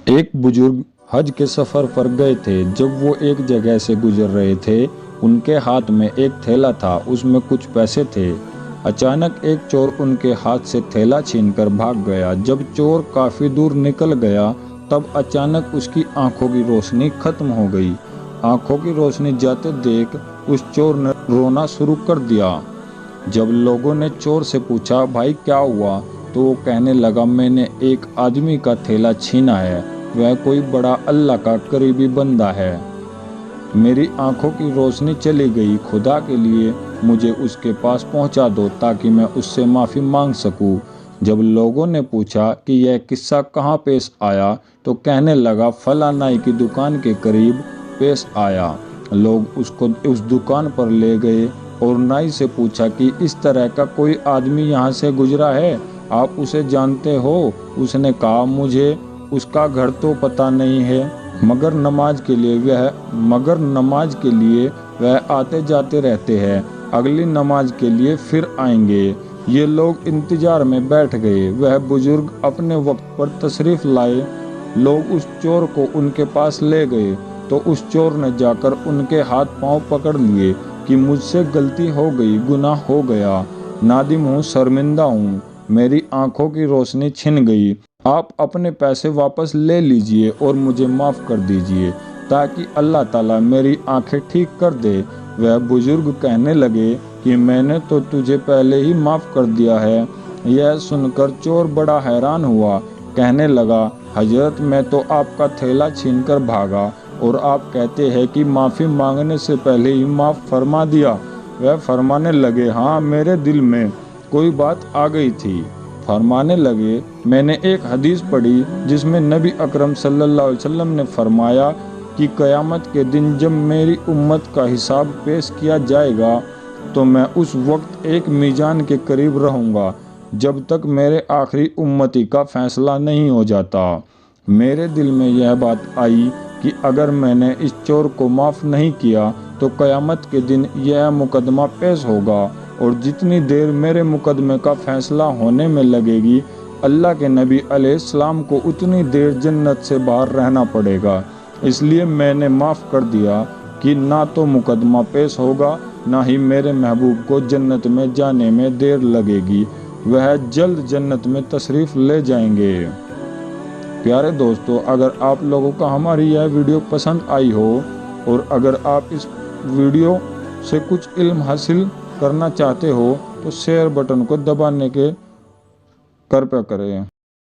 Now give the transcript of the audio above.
एक बुजुर्ग हज के सफ़र पर गए थे। जब वो एक जगह से गुजर रहे थे, उनके हाथ में एक थैला था, उसमें कुछ पैसे थे। अचानक एक चोर उनके हाथ से थैला छीनकर भाग गया। जब चोर काफ़ी दूर निकल गया, तब अचानक उसकी आंखों की रोशनी खत्म हो गई। आंखों की रोशनी जाते देख उस चोर ने रोना शुरू कर दिया। जब लोगों ने चोर से पूछा, भाई क्या हुआ, तो वो कहने लगा, मैंने एक आदमी का थैला छीना है। वह कोई बड़ा अल्लाह का करीबी बंदा है। मेरी आंखों की रोशनी चली गई। खुदा के लिए मुझे उसके पास पहुंचा दो ताकि मैं उससे माफ़ी मांग सकूं। जब लोगों ने पूछा कि यह किस्सा कहाँ पेश आया, तो कहने लगा, फला नाई की दुकान के करीब पेश आया। लोग उसको उस दुकान पर ले गए और नाई से पूछा कि इस तरह का कोई आदमी यहाँ से गुजरा है, आप उसे जानते हो? उसने कहा, मुझे उसका घर तो पता नहीं है, मगर नमाज के लिए वह आते जाते रहते हैं। अगली नमाज के लिए फिर आएंगे। ये लोग इंतजार में बैठ गए। वह बुजुर्ग अपने वक्त पर तशरीफ लाए। लोग उस चोर को उनके पास ले गए तो उस चोर ने जाकर उनके हाथ पांव पकड़ लिए कि मुझसे गलती हो गई, गुनाह हो गया, नादिम हूँ, शर्मिंदा हूँ, मेरी आंखों की रोशनी छिन गई। आप अपने पैसे वापस ले लीजिए और मुझे माफ़ कर दीजिए ताकि अल्लाह ताला मेरी आंखें ठीक कर दे। वह बुजुर्ग कहने लगे कि मैंने तो तुझे पहले ही माफ़ कर दिया है। यह सुनकर चोर बड़ा हैरान हुआ। कहने लगा, हजरत, मैं तो आपका थैला छीनकर भागा और आप कहते हैं कि माफ़ी मांगने से पहले ही माफ़ फरमा दिया। वह फरमाने लगे, हाँ, मेरे दिल में कोई बात आ गई थी। फरमाने लगे, मैंने एक हदीस पढ़ी जिसमें नबी अकरम सल्लल्लाहु अलैहि वसल्लम ने फरमाया कि क़यामत के दिन जब मेरी उम्मत का हिसाब पेश किया जाएगा तो मैं उस वक्त एक मीज़ान के करीब रहूँगा जब तक मेरे आखिरी उम्मती का फ़ैसला नहीं हो जाता। मेरे दिल में यह बात आई कि अगर मैंने इस चोर को माफ़ नहीं किया तो क़यामत के दिन यह मुकदमा पेश होगा और जितनी देर मेरे मुकदमे का फ़ैसला होने में लगेगी, अल्लाह के नबी अलैहिस्सलाम को उतनी देर जन्नत से बाहर रहना पड़ेगा। इसलिए मैंने माफ़ कर दिया कि ना तो मुकदमा पेश होगा, ना ही मेरे महबूब को जन्नत में जाने में देर लगेगी। वह जल्द जन्नत में तशरीफ़ ले जाएंगे। प्यारे दोस्तों, अगर आप लोगों को हमारी यह वीडियो पसंद आई हो और अगर आप इस वीडियो से कुछ इल्म हासिल करना चाहते हो तो शेयर बटन को दबाने के कृपया करें।